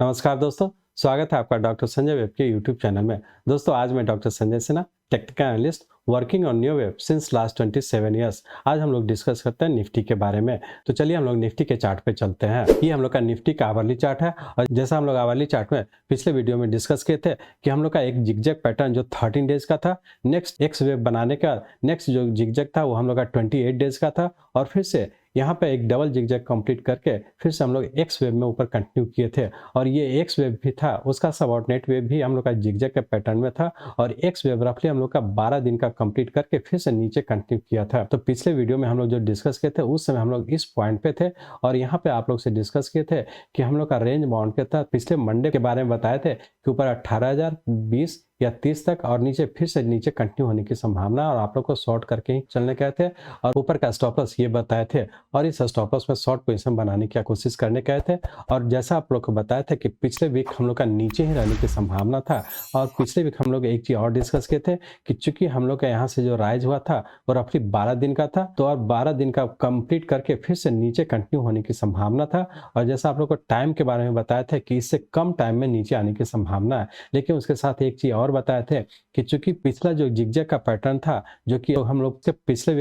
नमस्कार दोस्तों, स्वागत है आपका डॉक्टर संजय वेब के यूट्यूब चैनल में। दोस्तों आज मैं doctor Sanjay Sinha, technical analyst working on new web since last 27 years. आज हम लोग डिस्कस करते हैं निफ्टी के बारे में। तो चलिए हम लोग निफ्टी के चार्ट पे चलते हैं। ये हम लोग का निफ्टी का आवरली चार्ट है और जैसा हम लोग आवरली चार्ट में पिछले वीडियो में डिस्कस किए थे कि हम लोग का एक जिगजैग पैटर्न जो 13 डेज का था, नेक्स्ट एक्स वेव बनाने का नेक्स्ट जो जिगजैग था वो हम लोग का 28 डेज का था और फिर से यहाँ पे एक डबल जिगजैग कंप्लीट करके फिर से हम लोग एक्स वेव में ऊपर कंटिन्यू किए थे और ये एक्स वेव भी था, उसका सबऑर्डिनेट वेव भी हम लोग का जिगजैग के पैटर्न में था और एक्स वेव रफली हम लोग का 12 दिन का कंप्लीट करके फिर से नीचे कंटिन्यू किया था। तो पिछले वीडियो में हम लोग जो डिस्कस किए थे उस समय हम लोग इस पॉइंट पे थे और यहाँ पे आप लोग से डिस्कस किए थे कि हम लोग का रेंज बाउंड के था। पिछले मंडे के बारे में बताए थे कि ऊपर 18,000, 20 या 30 तक और नीचे फिर से नीचे कंटिन्यू होने की संभावना और आप लोग को शॉर्ट करके ही चलने कहे थे और ऊपर का स्टॉप लॉस ये बताए थे और इस स्टॉप लॉस में शॉर्ट पोजीशन बनाने की कोशिश करने कहे थे। और जैसा आप लोग को बताया था कि पिछले वीक हम लोग का नीचे ही रहने की संभावना था और पिछले वीक हम लोग एक चीज और डिस्कस किए थे कि चूंकि हम लोग का यहाँ से जो राइज हुआ था वो रफली 12 दिन का था, तो और 12 दिन का कंप्लीट करके फिर से नीचे कंटिन्यू होने की संभावना था। और जैसा आप लोग को टाइम के बारे में बताया था कि इससे कम टाइम में नीचे आने की संभावना है, लेकिन उसके साथ एक चीज और बताए थे कि चूंकि पिछला जो जिगजैग का पैटर्न था जो कि हम लोग के पिछले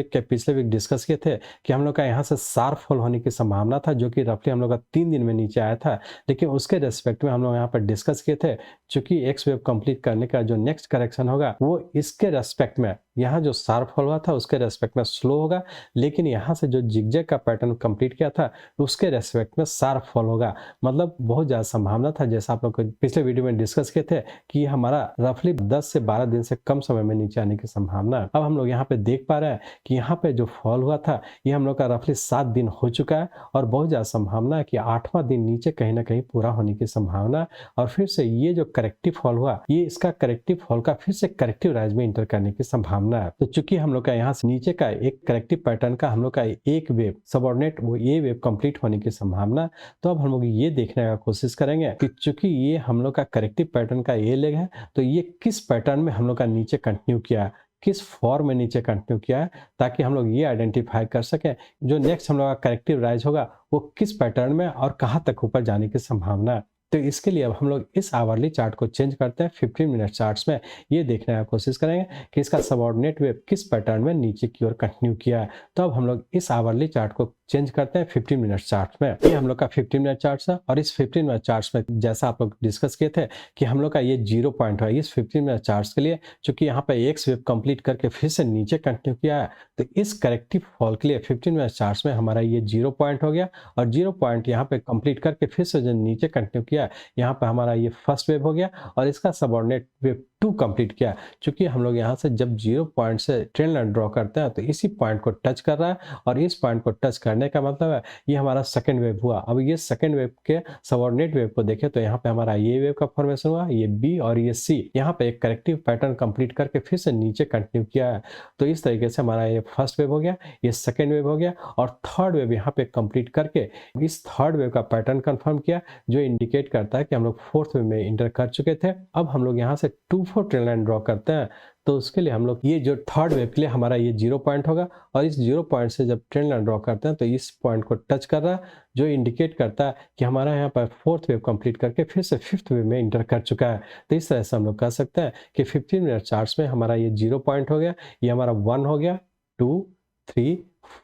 वीक डिस्कस किए थे कि हम लोग का यहाँ से शार्प फॉल होने की संभावना था जो कि रफली हम लोग का 3 दिन में नीचे आया था, लेकिन उसके रेस्पेक्ट में हम लोग यहाँ पर डिस्कस किए थे चूंकि एक्स वेव कंप्लीट करने का जो नेक्स्ट करेक्शन होगा वो इसके रेस्पेक्ट में यहाँ जो शार्प फॉल हुआ था उसके रेस्पेक्ट में स्लो होगा, लेकिन यहाँ से जो जिगजैग का पैटर्न कंप्लीट किया था उसके रेस्पेक्ट में शार्प फॉल होगा। मतलब बहुत ज़्यादा संभावना था, जैसा आप लोग पिछले वीडियो में डिस्कस किए थे कि हमारा रफली 10 से 12 दिन से कम समय में नीचे आने की संभावना है। अब हम लोग यहाँ पे देख पा रहे हैं कि यहाँ पे जो फॉल हुआ था ये हम लोग का रफली 7 दिन हो चुका है और बहुत ज़्यादा संभावना है कि 8वां दिन नीचे कहीं ना कहीं पूरा होने की संभावना है और फिर से ये जो करेक्टिव फॉल हुआ ये इसका करेक्टिव फॉल का फिर से करेक्टिव राइज में इंटर करने की संभावना है। तो चूंकि हम लोग का यहाँ से नीचे का एक करेक्टिव पैटर्न का हम लोग का एक वेव सबऑर्डिनेट वो ये वेव कंप्लीट होने की संभावना, तो अब हम लोग ये देखने का कोशिश करेंगे कि चूंकि ये हम लोग का करेक्टिव पैटर्न का ये लेग है तो ये किस पैटर्न में हम लोग का नीचे कंटिन्यू किया है, किस फॉर्म में नीचे कंटिन्यू किया है, ताकि हम लोग ये आइडेंटिफाई कर सकें जो नेक्स्ट हम लोग का करेक्टिव राइज होगा वो किस पैटर्न में और कहाँ तक ऊपर जाने की संभावना है। तो इसके लिए अब हम लोग इस आवरली चार्ट को चेंज करते हैं 15 मिनट चार्ट्स में, ये देखने का कोशिश करेंगे कि इसका सबऑर्डिनेट वेव किस पैटर्न में नीचे की ओर कंटिन्यू किया है। तो अब हम लोग इस आवरली चार्ट को चेंज करते हैं 15 मिनट चार्ट में। ये हम लोग का 15 मिनट चार्ट है और इस 15 मिनट चार्ट में जैसा आप लोग डिस्कस किए थे कि हम लोग का ये 0 पॉइंट है इस 15 मिनट चार्ट के लिए, चूंकि यहाँ पे एक्स वेव कंप्लीट करके फिर से नीचे कंटिन्यू किया है तो इस करेक्टिव फॉल के लिए 15 मिनट चार्ट में हमारा ये 0 पॉइंट हो गया और 0 पॉइंट यहाँ पे कंप्लीट करके फिर से जो नीचे कंटिन्यू किया यहाँ पे हमारा ये फर्स्ट वेव हो गया और इसका सबऑर्डिनेट वेव 2 कंप्लीट किया। चूंकि हम लोग यहाँ से जब 0 पॉइंट से ट्रेंड लाइन ड्रॉ करते हैं तो इसी पॉइंट को टच कर रहा है और इस पॉइंट को टच करने का मतलब है ये हमारा सेकंड वेव हुआ। अब ये सेकंड वेव के सबऑर्डिनेट वेव को देखें तो यहाँ पे हमारा ये वेव का फॉर्मेशन हुआ, ये बी और ये सी, यहाँ पे एक करेक्टिव पैटर्न कंप्लीट करके फिर से नीचे कंटिन्यू किया है। तो इस तरीके से हमारा ये फर्स्ट वेव हो गया, ये सेकंड वेव हो गया और थर्ड वेव यहाँ पे कंप्लीट करके इस थर्ड वेव का पैटर्न कंफर्म किया जो इंडिकेट करता है कि हम लोग फोर्थ वेव में इंटर कर चुके थे। अब हम लोग यहाँ से 2-4 ट्रेंड लाइन ड्रॉ करते हैं तो उसके लिए हम लोग ये जो थर्ड वेव के लिए हमारा ये 0 पॉइंट होगा और इस 0 पॉइंट से जब ट्रेंड लाइन ड्रॉ करते हैं तो इस पॉइंट को टच कर रहा है जो इंडिकेट करता है कि हमारा यहाँ पर फोर्थ वेव कंप्लीट करके फिर से फिफ्थ वेव में इंटर कर चुका है। तो इस तरह से हम लोग कह सकते हैं कि 15 मिनट चार्ट्स में हमारा ये 0 पॉइंट हो गया, ये हमारा 1 हो गया, 2, 3,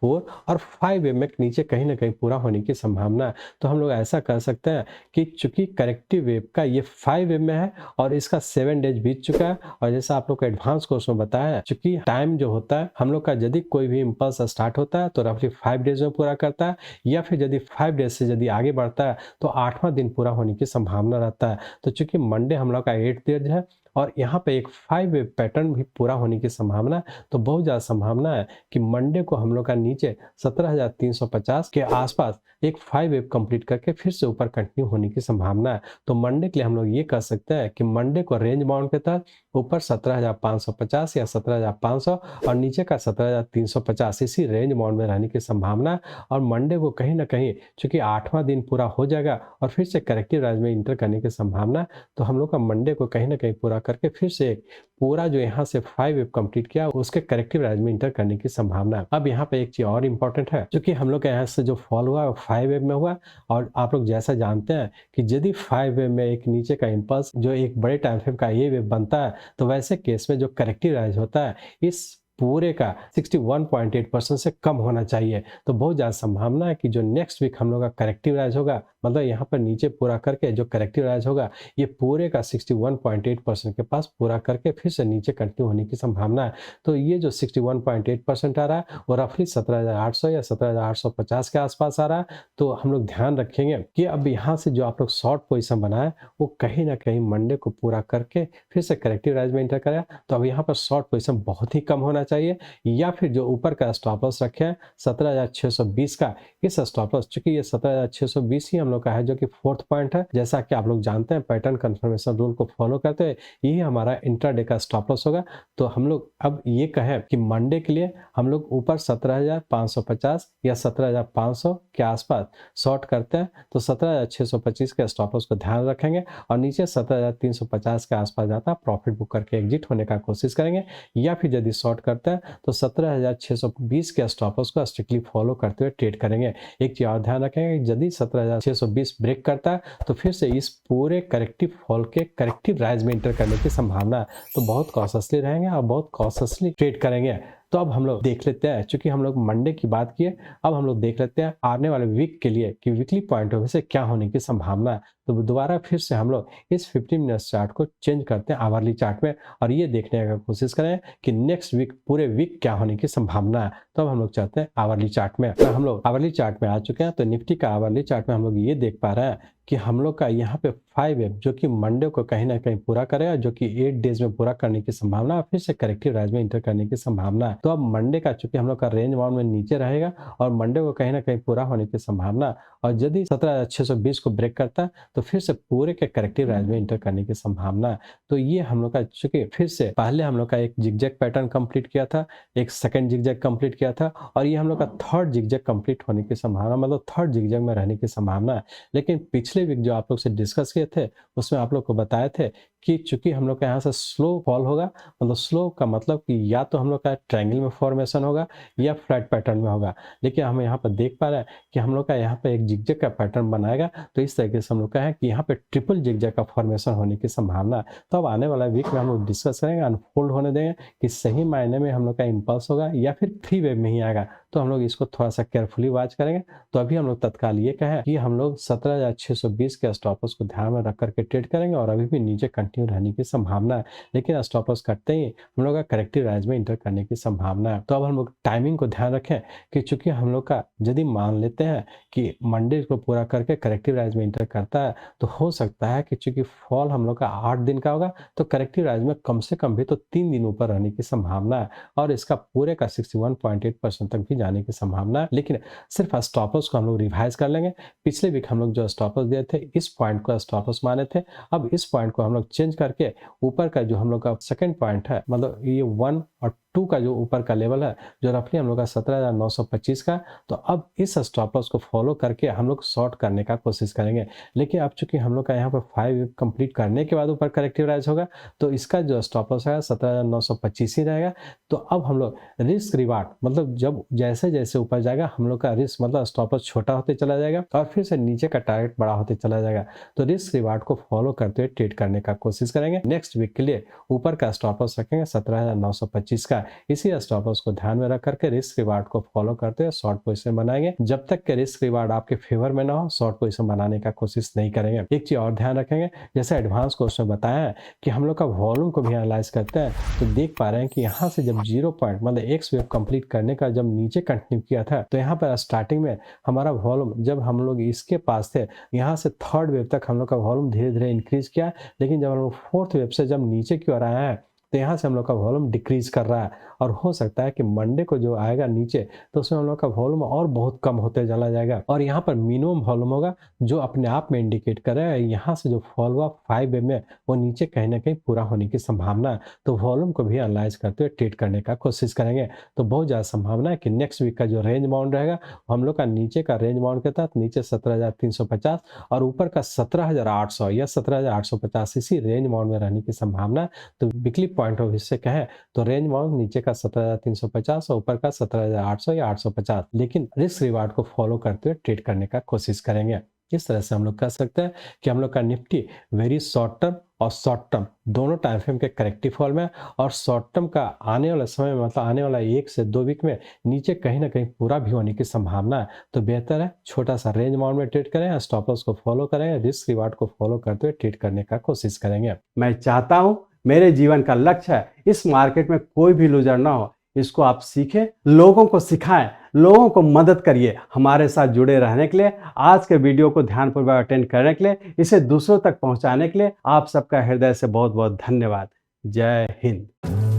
4 और 5 वेव में नीचे कहीं ना कहीं पूरा होने की संभावना है। तो हम लोग ऐसा कर सकते हैं कि चूंकि करेक्टिव वेव का ये 5 वेव में है और इसका 7 डेज बीत चुका है और जैसा आप लोग को एडवांस कोर्स में बताया है चूंकि टाइम जो होता है हम लोग का यदि कोई भी इंपल्स स्टार्ट होता है तो रफली 5 डेज में पूरा करता है या फिर यदि 5 डेज से यदि आगे बढ़ता है तो 8वां दिन पूरा होने की संभावना रहता है। तो चूंकि मंडे हम लोग का 8 डेज है और यहाँ पे एक 5 वेव पैटर्न भी पूरा होने की संभावना, तो बहुत ज़्यादा संभावना है कि मंडे को हम लोग का नीचे 17,350 के आसपास एक 5 वेव कंप्लीट करके फिर से ऊपर कंटिन्यू होने की संभावना है। तो मंडे के लिए हम लोग ये कह सकते हैं कि मंडे को रेंज बाउंड के तहत ऊपर 17,550 या 17,500 और नीचे का 17,350 इसी रेंज बाउंड में रहने की संभावना है। और मंडे को कहीं ना कहीं चूंकि 8वां दिन पूरा हो जाएगा और फिर से करेक्टिव राइज में इंटर करने की संभावना, तो हम लोग का मंडे को कहीं ना कहीं पूरा करके फिर से एक पूरा जो यहाँ से 5 वेव कंप्लीट किया उसके करेक्टिव राइज में इंटर करने की संभावना है। अब यहाँ पे एक चीज और इंपॉर्टेंट है, क्योंकि हम लोग का यहाँ से जो फॉल हुआ वो 5 वेव में हुआ, और आप लोग जैसा जानते हैं कि यदि 5 वेव में एक नीचे का इंपल्स जो एक बड़े टाइम फ्रेम का ये वेव बनता है, तो वैसे केस में जो करेक्टिव राइज होता है इस पूरे का 61.8% से कम होना चाहिए। तो बहुत ज़्यादा संभावना है कि जो नेक्स्ट वीक हम लोग का करेक्टिव राइज होगा, मतलब यहाँ पर नीचे पूरा करके जो करेक्टिव राइज होगा ये पूरे का 61.8% के पास पूरा करके फिर से नीचे कंटिन्यू होने की संभावना है। तो ये जो 61.8% आ रहा है वो रफली 17,800 या 17,850 के आसपास आ रहा है। तो हम लोग ध्यान रखेंगे कि अब यहाँ से जो आप लोग शॉर्ट पोजिशन बनाए वो कहीं ना कहीं मंडे को पूरा करके फिर से करेक्टिव राइज में इंटर करें। तो अब यहाँ पर शॉर्ट पोजिशन बहुत ही कम होना चाहिए, या फिर जो ऊपर का स्टॉप लॉस रखे हैं 17,620 का, इस स्टॉप लॉस चूंकि ये 17,620 ही हम लोग का है जो कि फोर्थ पॉइंट है, जैसा कि आप लोग जानते हैं पैटर्न कंफर्मेशन रूल को फॉलो करते हैं यही हमारा इंट्राडे का स्टॉप लॉस होगा। तो हम लोग अब ये कहें कि मंडे के लिए हम लोग ऊपर 17,550 या 17,500 के आसपास शॉर्ट करते हैं, तो 17,625 के स्टॉप लॉस को ध्यान रखेंगे और नीचे 17,350 के आसपास जाता है प्रॉफिट बुक करके एग्जिट होने का कोशिश करेंगे, या फिर यदि शॉर्ट करते हैं तो 17,620 के स्टॉप लॉस को स्ट्रिक्टली फॉलो करते हुए ट्रेड करेंगे। एक चीज और ध्यान रखेंगे, यदि 17,620 ब्रेक करता है तो फिर से इस पूरे करेक्टिव फॉल के करेक्टिव राइज में इंटर करने की संभावना है। तो बहुत कॉशियसली रहेंगे और बहुत कॉशियसली ट्रेड करेंगे। तो अब हम लोग देख लेते हैं, चूंकि हम लोग मंडे की बात किए, अब हम लोग देख लेते हैं आने वाले वीक के लिए कि वीकली पॉइंट ऑफ व्यू से क्या होने की संभावना है। तो दोबारा फिर से हम लोग इस 15 मिनट्स चार्ट को चेंज करते हैं आवरली चार्ट में और ये देखने का कोशिश करें कि नेक्स्ट वीक पूरे वीक क्या होने की संभावना है। तो अब हम लोग चलते हैं आवरली चार्ट में। तो हम लोग आवरली चार्ट में आ चुके हैं। तो निफ्टी का आवरली चार्ट में हम लोग ये देख पा रहे हैं कि हम लोग का यहाँ पे 5 वेव जो कि मंडे को कहीं ना कहीं पूरा करेगा, जो कि 8 डेज में पूरा करने की संभावना है, फिर से करेक्टिव राइज में इंटर करने की संभावना है। तो अब मंडे का चूंकि हम लोग का रेंज बाउंड में नीचे रहेगा और मंडे को कहीं ना कहीं पूरा होने की संभावना, और यदि 17,620 को ब्रेक करता है तो फिर से पूरे के करेक्टिव राइज में इंटर करने की संभावना है। तो ये हम लोग का चूंकि फिर से पहले हम लोग का एक जिगजैग पैटर्न कंप्लीट किया था, एक सेकंड जिगजैग कंप्लीट किया था, और ये हम लोग का थर्ड जिगजैग कंप्लीट होने की संभावना, मतलब थर्ड जिगजैग में रहने की संभावना है। लेकिन पिछले वीक जो आप लोग से डिस्कस किए थे उसमें आप लोग को बताए थे कि चूंकि हम लोग का यहाँ से स्लो फॉल होगा, मतलब स्लो का मतलब कि या तो हम लोग का ट्रायंगल में फॉर्मेशन होगा या फ्लैट पैटर्न में होगा, लेकिन हम यहाँ पर देख पा रहे हैं कि हम लोग का यहाँ पे एक जिगजैग का पैटर्न बनाएगा। तो इस तरीके से हम लोग का है कि यहाँ पे ट्रिपल जिगजैग का फॉर्मेशन होने की संभावना है। तो अब आने वाला वीक में हम लोग डिस्कस करेंगे, अनफोल्ड होने देंगे कि सही मायने में हम लोग का इम्पल्स होगा या फिर 3 वेव में ही आएगा। तो हम लोग इसको थोड़ा सा केयरफुली वॉच करेंगे। तो अभी हम लोग तत्काल ये कहें कि हम लोग 17,620 के स्टॉप लॉस को ध्यान में रख करके ट्रेड करेंगे और अभी भी नीचे कंटिन्यू रहने की संभावना है, लेकिन स्टॉप लॉस करते ही हम लोग का करेक्टिव राइज में इंटर करने की संभावना है। तो अब हम लोग टाइमिंग को ध्यान रखें कि चूंकि हम लोग का यदि मान लेते हैं कि मंडे को पूरा करके करेक्टिव राइज में इंटर करता है, तो हो सकता है कि चूंकि फॉल हम लोग का 8 दिन का होगा तो करेक्टिव राइज में कम से कम भी तो 3 दिन ऊपर रहने की संभावना है, और इसका पूरे का 61.8% तक भी जाने की संभावना है। लेकिन सिर्फ स्टॉप लॉस को हम लोग रिवाइज कर लेंगे। पिछले वीक हम लोग जो स्टॉप लॉस दिए थे इस पॉइंट को स्टॉप लॉस माने थे, अब इस पॉइंट को हम लोग चेंज करके ऊपर का जो हम लोग का सेकंड पॉइंट है, मतलब ये 1 और 2 का जो ऊपर का लेवल है जो रफली हम लोग का 17,925 का, तो अब इस स्टॉप लॉस को फॉलो करके हम लोग शॉर्ट करने का कोशिश करेंगे। लेकिन अब चूंकि हम लोग का यहाँ पर 5 कंप्लीट करने के बाद ऊपर करेक्टिव राइज होगा तो इसका जो स्टॉप लॉस है 17,925 ही रहेगा। तो अब हम लोग रिस्क रिवार्ड, मतलब जब जैसे जैसे ऊपर जाएगा हम लोग का रिस्क मतलब स्टॉप लॉस छोटा होते चला जाएगा और फिर से नीचे का टारगेट बड़ा होते चला जाएगा। तो रिस्क रिवार्ड को फॉलो करते हुए ट्रेड करने का कोशिश करेंगे। नेक्स्ट वीक के लिए ऊपर का स्टॉप लॉस रखेंगे 17,925 का। इसी स्टॉप लॉस को ध्यान में रख करके रिस्क रिवार्ड को फॉलो करते हुए शॉर्ट पोजीशन बनाएंगे। जब तक के रिस्क रिवार्ड आपके फेवर में ना हो शॉर्ट पोजीशन बनाने का कोशिश नहीं करेंगे। एक चीज और ध्यान रखेंगे, जैसे एडवांस कोर्स में बताया है कि हम लोग का वॉल्यूम को भी एनालाइज करते हैं, तो देख पा रहे हैं कि यहाँ से जब 0 पॉइंट मतलब एक्स वेव कंप्लीट करने का जब नीचे कंटिन्यू किया था तो यहाँ पर स्टार्टिंग में हमारा वॉल्यूम जब हम लोग इसके पास थे, यहाँ से थर्ड वेव तक हम लोग का वॉल्यूम धीरे धीरे इंक्रीज किया, लेकिन जब हम लोग फोर्थ वेव से जब नीचे की ओर आया है तो यहाँ से हम लोग का वॉल्यूम डिक्रीज कर रहा है और हो सकता है कि मंडे को जो आएगा नीचे तो उसमें हम लोग का वॉल्यूम और बहुत कम होते चला जाएगा और यहाँ पर मिनिमम वॉल्यूम होगा जो अपने आप में इंडिकेट करेगा यहाँ से जो फॉल हुआ 5 में वो नीचे कहीं ना कहीं पूरा होने की संभावना है। तो वॉल्यूम को भी एनालाइज करते हुए ट्रेड करने का कोशिश करेंगे। तो बहुत ज़्यादा संभावना है कि नेक्स्ट वीक का जो रेंज बाउंड रहेगा हम लोग का नीचे का रेंज बाउंड के तहत नीचे 17,350 और ऊपर का 17,800 या 17,850 इसी रेंज बाउंड में रहने की संभावना है। तो वीकली पॉइंट ऑफ व्यू से कहें तो रेंज बाउंड नीचे का 17,350 और ऊपर का 17,800 या 850, लेकिन रिस्क रिवार्ड को फॉलो करते हुए ट्रेड करने का कोशिश करेंगे। इस तरह से हम लोग कह सकते हैं कि हम लोग का निफ्टी वेरी शॉर्ट टर्म और शॉर्ट टर्म दोनों टाइम फ्रेम के करेक्टिव फॉल में और शॉर्ट टर्म का आने वाला समय में मतलब आने वाला 1 से 2 वीक में नीचे कहीं ना कहीं पूरा भी होने की संभावना है। तो बेहतर है छोटा सा रेंज बाउंड में ट्रेड करें, स्टॉप लॉस को फॉलो करें, रिस्क रिवार्ड को फॉलो करते हुए ट्रेड करने का कोशिश करेंगे। मैं चाहता हूं मेरे जीवन का लक्ष्य है इस मार्केट में कोई भी लूजर ना हो। इसको आप सीखें, लोगों को सिखाएं, लोगों को मदद करिए। हमारे साथ जुड़े रहने के लिए, आज के वीडियो को ध्यानपूर्वक अटेंड करने के लिए, इसे दूसरों तक पहुंचाने के लिए आप सबका हृदय से बहुत बहुत धन्यवाद। जय हिंद।